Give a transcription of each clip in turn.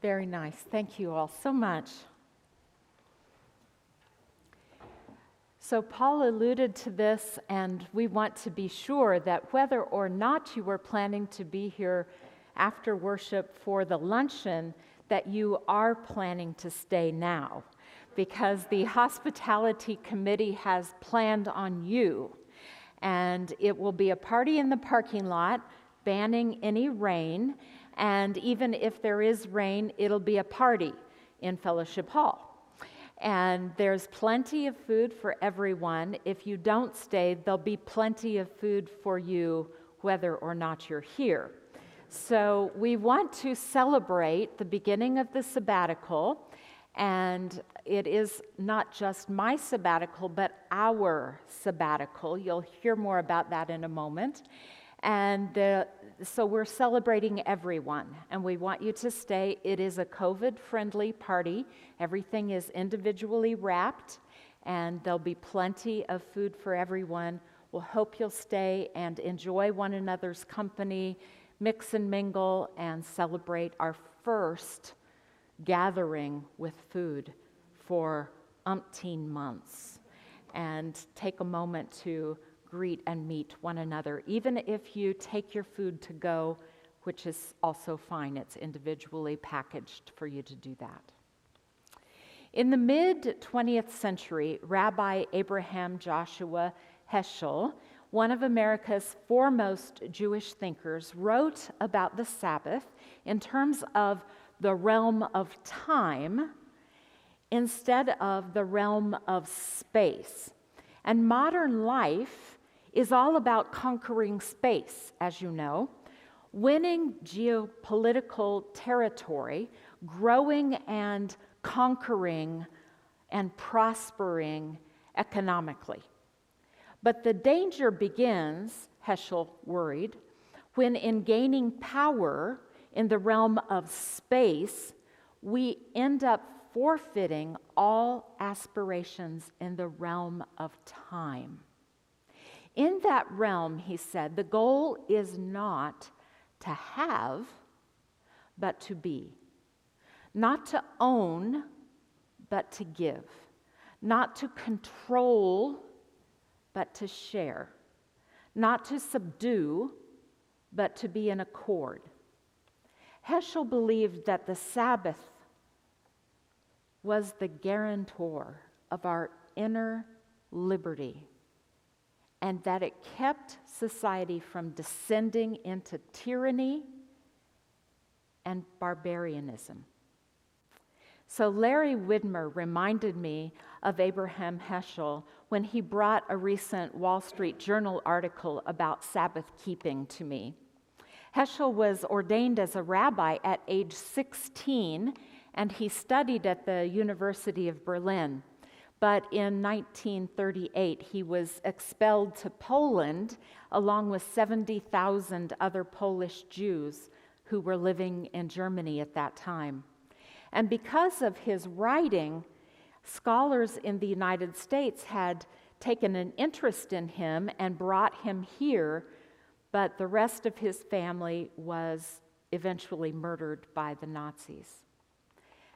Very nice. Thank you all so much. So Paul alluded to this, and we want to be sure that whether or not you were planning to be here after worship for the luncheon, that you are planning to stay now, because the hospitality committee has planned on you, and it will be a party in the parking lot, banning any rain, and even if there is rain, it'll be a party in Fellowship Hall. And there's plenty of food for everyone. If you don't stay, there'll be plenty of food for you whether or not you're here. So we want to celebrate the beginning of the sabbatical, and it is not just my sabbatical, but our sabbatical. You'll hear more about that in a moment. And so we're celebrating everyone, and we want you to stay. It is a COVID-friendly party. Everything is individually wrapped, and there'll be plenty of food for everyone. We'll hope you'll stay and enjoy one another's company, mix and mingle, and celebrate our first gathering with food for umpteen months, and take a moment to greet and meet one another, even if you take your food to go, which is also fine. It's individually packaged for you to do that. In the mid-20th century, Rabbi Abraham Joshua Heschel, one of America's foremost Jewish thinkers, wrote about the Sabbath in terms of the realm of time instead of the realm of space. And modern life is all about conquering space, as you know, winning geopolitical territory, growing and conquering and prospering economically. But the danger begins, Heschel worried, when in gaining power in the realm of space, we end up forfeiting all aspirations in the realm of time. In that realm, he said, the goal is not to have, but to be. Not to own, but to give. Not to control, but to share. Not to subdue, but to be in accord. Heschel believed that the Sabbath was the guarantor of our inner liberty, and that it kept society from descending into tyranny and barbarianism. So Larry Widmer reminded me of Abraham Heschel when he brought a recent Wall Street Journal article about Sabbath keeping to me. Heschel was ordained as a rabbi at age 16, and he studied at the University of Berlin. But in 1938, he was expelled to Poland along with 70,000 other Polish Jews who were living in Germany at that time. And because of his writing, scholars in the United States had taken an interest in him and brought him here, but the rest of his family was eventually murdered by the Nazis.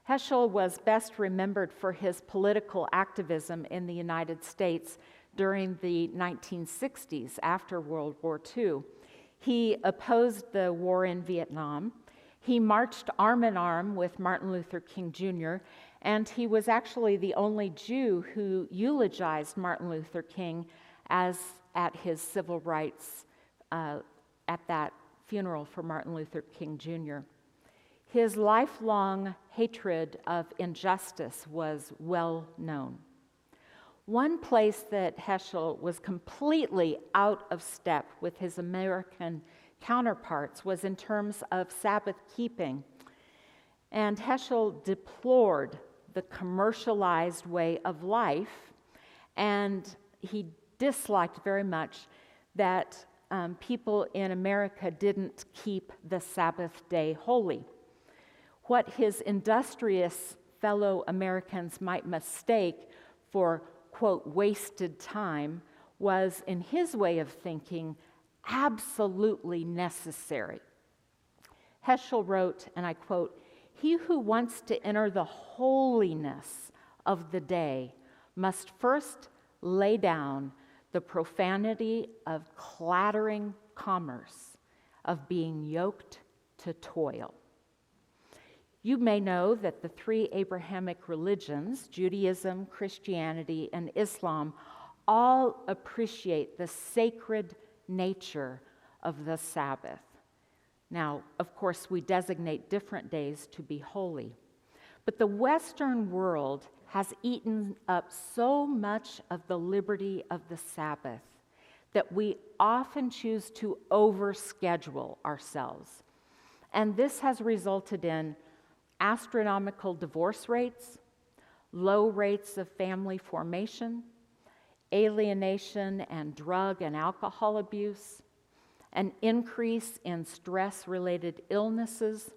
Heschel was best remembered for his political activism in the United States during the 1960s after World War II. He opposed the war in Vietnam. He marched arm in arm with Martin Luther King Jr., and he was actually the only Jew who eulogized Martin Luther King as at his civil rights at that funeral for Martin Luther King Jr. His lifelong hatred of injustice was well known. One place that Heschel was completely out of step with his American counterparts was in terms of Sabbath keeping. And Heschel deplored the commercialized way of life, and he disliked very much that people in America didn't keep the Sabbath day holy. What his industrious fellow Americans might mistake for, quote, wasted time was, in his way of thinking, absolutely necessary. Heschel wrote, and I quote, he who wants to enter the holiness of the day must first lay down the profanity of clattering commerce, of being yoked to toil. You may know that the three Abrahamic religions, Judaism, Christianity, and Islam, all appreciate the sacred nature of the Sabbath. Now, of course, we designate different days to be holy. But the Western world has eaten up so much of the liberty of the Sabbath that we often choose to overschedule ourselves. And this has resulted in astronomical divorce rates, low rates of family formation, alienation and drug and alcohol abuse, an increase in stress-related illnesses,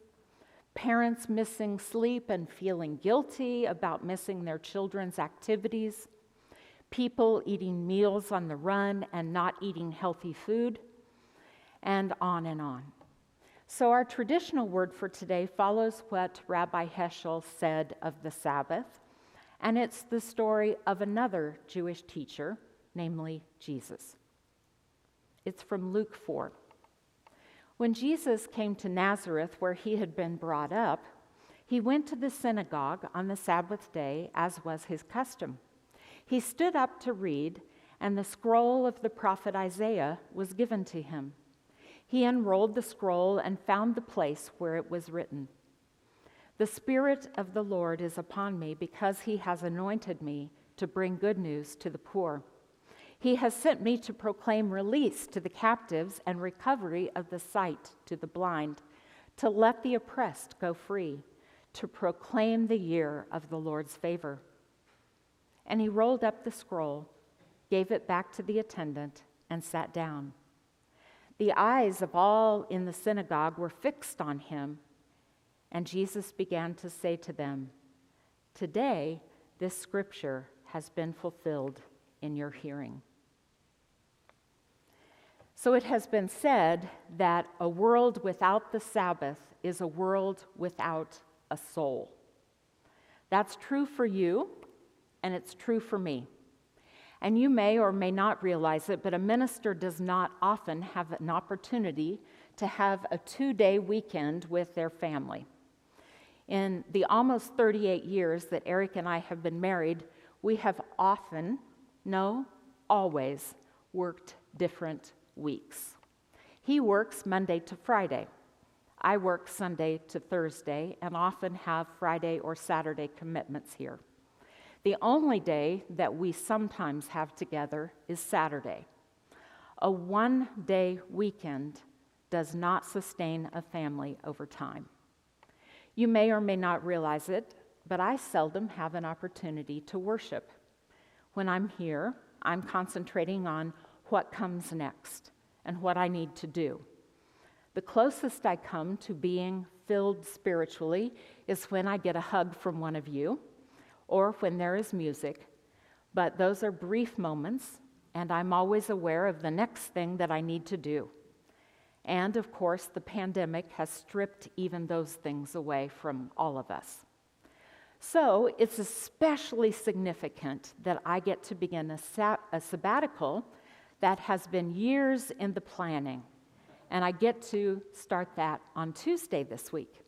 parents missing sleep and feeling guilty about missing their children's activities, people eating meals on the run and not eating healthy food, and on and on. So our traditional word for today follows what Rabbi Heschel said of the Sabbath, and it's the story of another Jewish teacher, namely Jesus. It's from Luke 4. When Jesus came to Nazareth, where he had been brought up, he went to the synagogue on the Sabbath day, as was his custom. He stood up to read, and the scroll of the prophet Isaiah was given to him. He unrolled the scroll and found the place where it was written, "The Spirit of the Lord is upon me, because he has anointed me to bring good news to the poor. He has sent me to proclaim release to the captives and recovery of the sight to the blind, to let the oppressed go free, to proclaim the year of the Lord's favor." And he rolled up the scroll, gave it back to the attendant, and sat down. The eyes of all in the synagogue were fixed on him, and Jesus began to say to them, "Today this scripture has been fulfilled in your hearing." So it has been said that a world without the Sabbath is a world without a soul. That's true for you, and it's true for me. And you may or may not realize it, but a minister does not often have an opportunity to have a 2-day weekend with their family. In the almost 38 years that Eric and I have been married, we have always worked different weeks. He works Monday to Friday. I work Sunday to Thursday and often have Friday or Saturday commitments here. The only day that we sometimes have together is Saturday. A 1-day weekend does not sustain a family over time. You may or may not realize it, but I seldom have an opportunity to worship. When I'm here, I'm concentrating on what comes next and what I need to do. The closest I come to being filled spiritually is when I get a hug from one of you or when there is music, but those are brief moments, and I'm always aware of the next thing that I need to do. And of course, the pandemic has stripped even those things away from all of us. So it's especially significant that I get to begin a sabbatical that has been years in the planning, and I get to start that on Tuesday this week.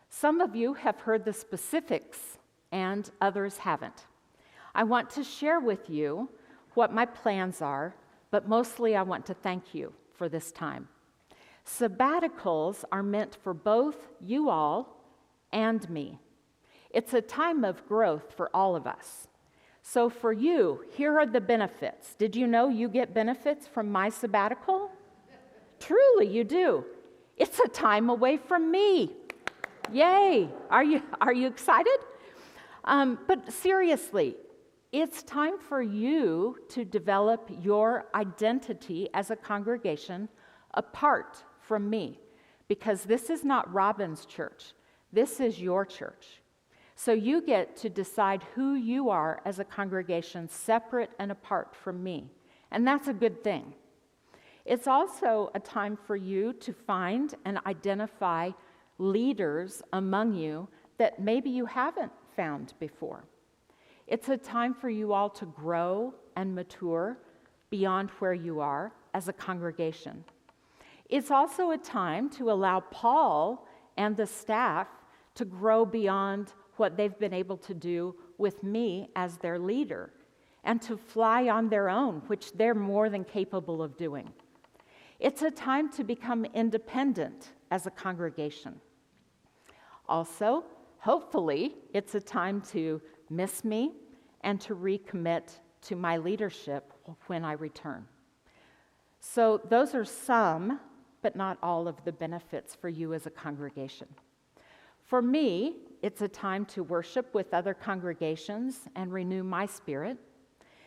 Some of you have heard the specifics, and others haven't. I want to share with you what my plans are, but mostly I want to thank you for this time. Sabbaticals are meant for both you all and me. It's a time of growth for all of us. So for you, here are the benefits. Did you know you get benefits from my sabbatical? Truly, you do. It's a time away from me. Yay! Are you excited? But seriously, it's time for you to develop your identity as a congregation apart from me, because this is not Robin's church. This is your church. So you get to decide who you are as a congregation, separate and apart from me. And that's a good thing. It's also a time for you to find and identify leaders among you that maybe you haven't found before. It's a time for you all to grow and mature beyond where you are as a congregation. It's also a time to allow Paul and the staff to grow beyond what they've been able to do with me as their leader and to fly on their own, which they're more than capable of doing. It's a time to become independent as a congregation. Also, hopefully, it's a time to miss me and to recommit to my leadership when I return. So those are some, but not all of the benefits for you as a congregation. For me, it's a time to worship with other congregations and renew my spirit.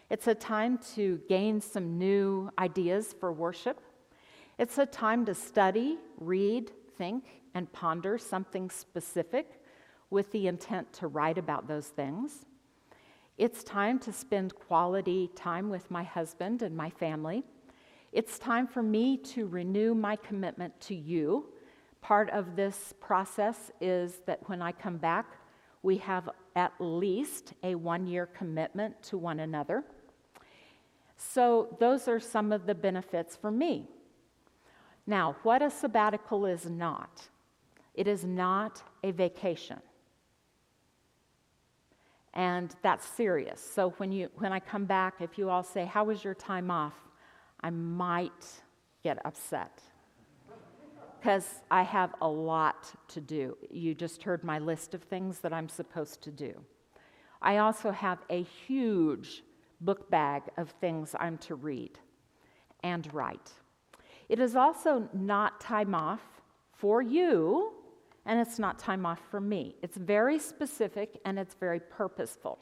It's a time to gain some new ideas for worship. It's a time to study, read, think, and ponder something specific with the intent to write about those things. It's time to spend quality time with my husband and my family. It's time for me to renew my commitment to you. Part of this process is that when I come back, we have at least a 1-year commitment to one another. So those are some of the benefits for me. Now, what a sabbatical is not. It is not a vacation. And that's serious. So when I come back, if you all say, "How was your time off?" I might get upset because I have a lot to do. You just heard my list of things that I'm supposed to do. I also have a huge book bag of things I'm to read and write. It is also not time off for you, and it's not time off for me. It's very specific and it's very purposeful.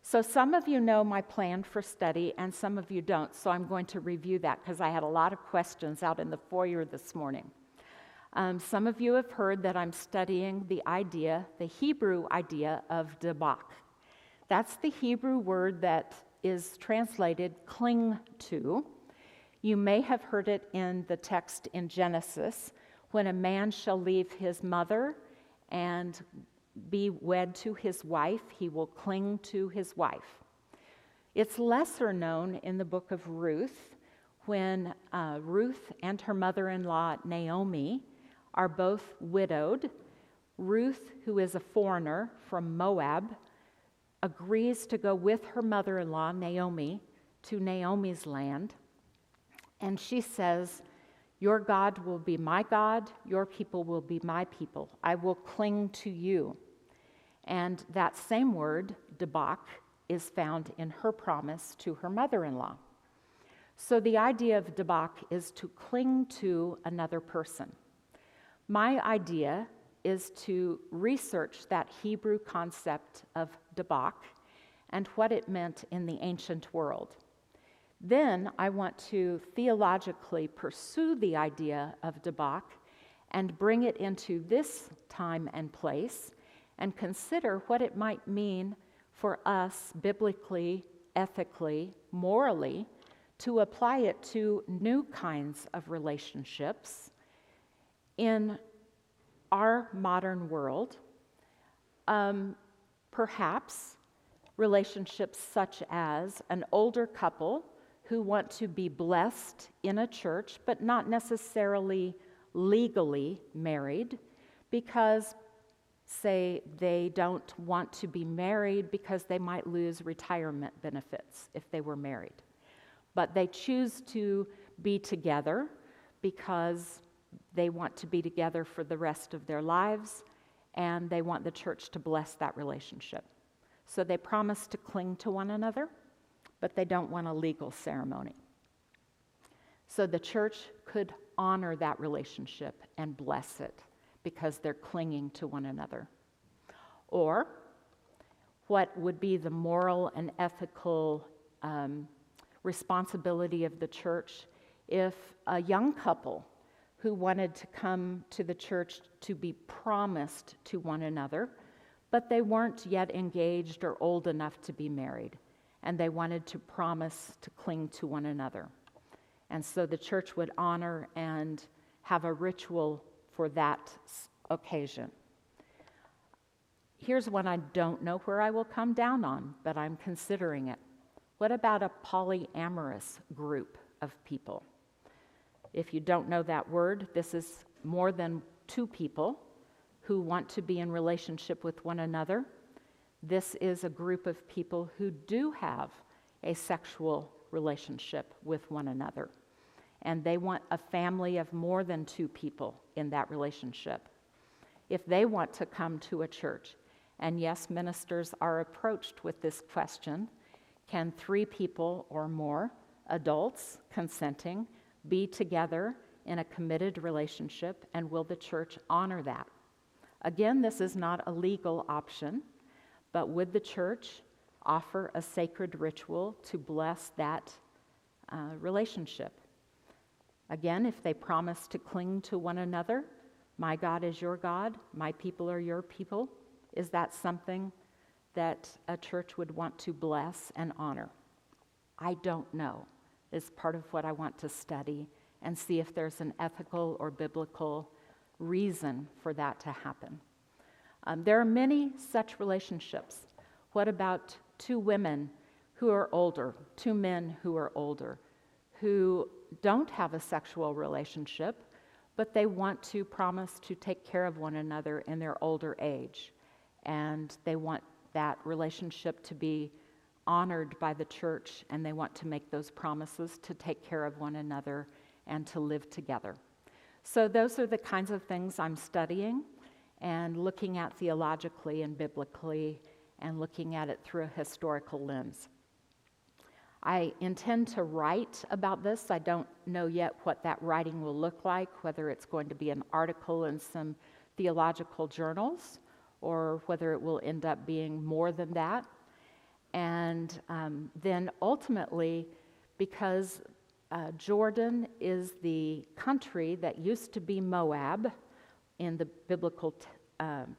So some of you know my plan for study and some of you don't, so I'm going to review that because I had a lot of questions out in the foyer this morning. Some of you have heard that I'm studying the Hebrew idea of debak. That's the Hebrew word that is translated cling to. You may have heard it in the text in Genesis, when a man shall leave his mother and be wed to his wife, he will cling to his wife. It's lesser known in the book of Ruth, when Ruth and her mother-in-law Naomi are both widowed. Ruth, who is a foreigner from Moab, agrees to go with her mother-in-law Naomi to Naomi's land, and she says, "Your God will be my God, your people will be my people. I will cling to you." And that same word, debak, is found in her promise to her mother-in-law. So the idea of debak is to cling to another person. My idea is to research that Hebrew concept of debak and what it meant in the ancient world. Then I want to theologically pursue the idea of debak and bring it into this time and place and consider what it might mean for us biblically, ethically, morally, to apply it to new kinds of relationships in our modern world. Perhaps relationships such as an older couple who want to be blessed in a church, but not necessarily legally married, because, say, they don't want to be married because they might lose retirement benefits if they were married. But they choose to be together because they want to be together for the rest of their lives, and they want the church to bless that relationship. So they promise to cling to one another, but they don't want a legal ceremony. So the church could honor that relationship and bless it because they're clinging to one another. Or what would be the moral and ethical responsibility of the church if a young couple who wanted to come to the church to be promised to one another, but they weren't yet engaged or old enough to be married, and they wanted to promise to cling to one another. And so the church would honor and have a ritual for that occasion. Here's one I don't know where I will come down on, but I'm considering it. What about a polyamorous group of people? If you don't know that word, this is more than two people who want to be in relationship with one another. This is a group of people who do have a sexual relationship with one another, and they want a family of more than two people in that relationship. If they want to come to a church, and yes, ministers are approached with this question, can 3 people or more, adults consenting, be together in a committed relationship, and will the church honor that? Again, this is not a legal option, but would the church offer a sacred ritual to bless that relationship? Again, if they promise to cling to one another, my God is your God, my people are your people, is that something that a church would want to bless and honor? I don't know. It's part of what I want to study and see if there's an ethical or biblical reason for that to happen. There are many such relationships. What about 2 women who are older, 2 men who are older, who don't have a sexual relationship, but they want to promise to take care of one another in their older age, and they want that relationship to be honored by the church, and they want to make those promises to take care of one another and to live together. So those are the kinds of things I'm studying and looking at theologically and biblically and looking at it through a historical lens. I intend to write about this. I don't know yet what that writing will look like, whether it's going to be an article in some theological journals or whether it will end up being more than that. And then ultimately, because Jordan is the country that used to be Moab in the biblical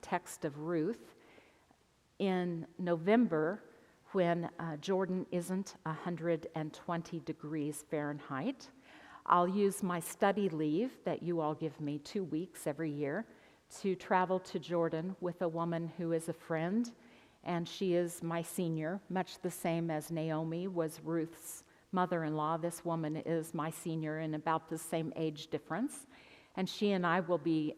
text of Ruth, in November, when Jordan isn't 120 degrees Fahrenheit, I'll use my study leave that you all give me 2 weeks every year to travel to Jordan with a woman who is a friend, and she is my senior, much the same as Naomi was Ruth's mother-in-law. This woman is my senior in about the same age difference, and she and I will be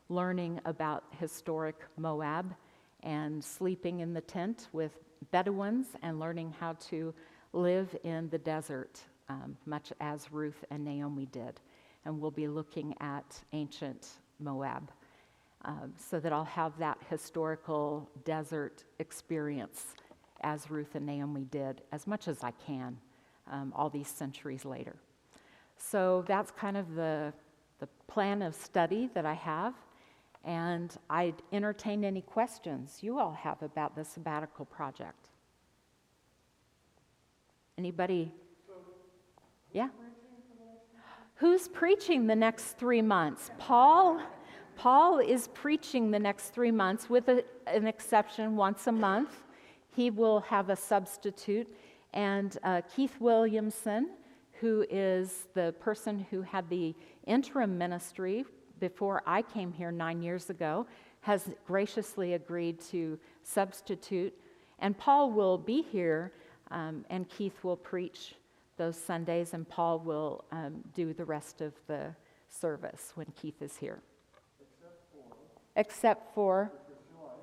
learning about historic Moab and sleeping in the tent with Bedouins and learning how to live in the desert, much as Ruth and Naomi did. And we'll be looking at ancient Moab so that I'll have that historical desert experience as Ruth and Naomi did, as much as I can, all these centuries later. So that's kind of the plan of study that I have. And I'd entertain any questions you all have about the sabbatical project. Anybody? Yeah? Who's preaching the next 3 months? Paul is preaching the next 3 months with an exception once a month. He will have a substitute. And Keith Williamson, who is the person who had the interim ministry before I came here 9 years ago, has graciously agreed to substitute. And Paul will be here, and Keith will preach those Sundays, and Paul will do the rest of the service when Keith is here. Except for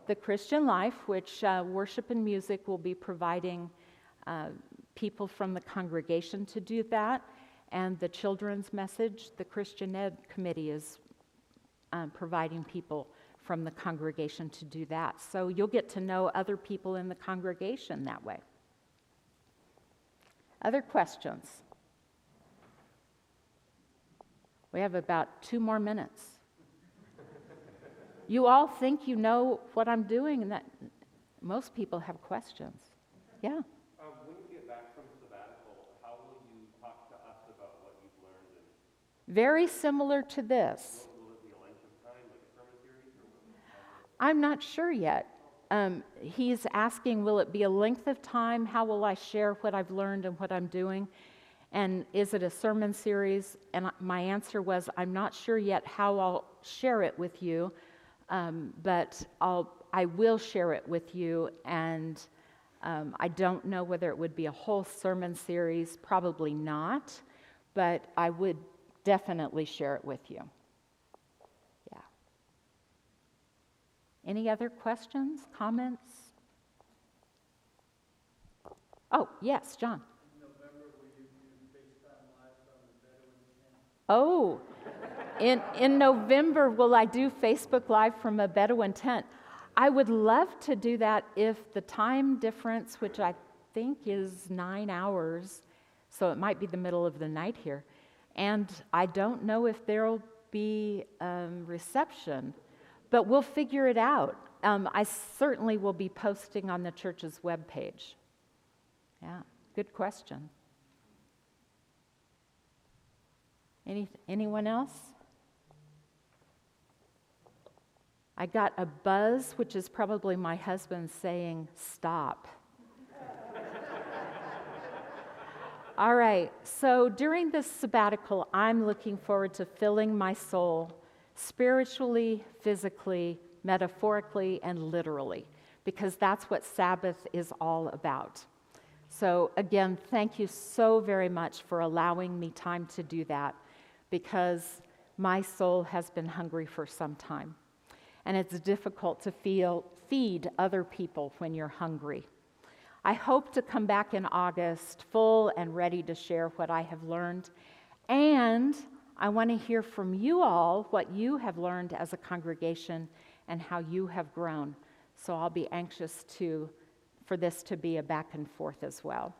the Christian Life, which worship and music will be providing people from the congregation to do that. And the children's message, the Christian Ed Committee is providing people from the congregation to do that. So you'll get to know other people in the congregation that way. Other questions? We have about 2 more minutes. You all think you know what I'm doing, and that most people have questions. Yeah? When you get back from sabbatical, how will you talk to us about what you've learned? Very similar to this. Will it be a length of time, like a sermon series? I'm not sure yet. He's asking, will it be a length of time? How will I share what I've learned and what I'm doing? And is it a sermon series? And my answer was, I'm not sure yet how I'll share it with you, but I will share it with you. And I don't know whether it would be a whole sermon series, probably not, but I would definitely share it with you. Yeah. Any other questions, comments? Oh, yes, John. In November, will you do FaceTime Live from the Bedouin tent? Oh, in November, will I do Facebook Live from a Bedouin tent? I would love to do that if the time difference, which I think is 9 hours, so it might be the middle of the night here, and I don't know if there'll be reception, but we'll figure it out. I certainly will be posting on the church's webpage. Yeah, good question. Anyone else? I got a buzz, which is probably my husband saying, stop. All right, so during this sabbatical, I'm looking forward to filling my soul spiritually, physically, metaphorically, and literally, because that's what Sabbath is all about. So again, thank you so very much for allowing me time to do that, because my soul has been hungry for some time. And it's difficult to feed other people when you're hungry. I hope to come back in August full and ready to share what I have learned. And I want to hear from you all what you have learned as a congregation and how you have grown. So I'll be anxious for this to be a back and forth as well.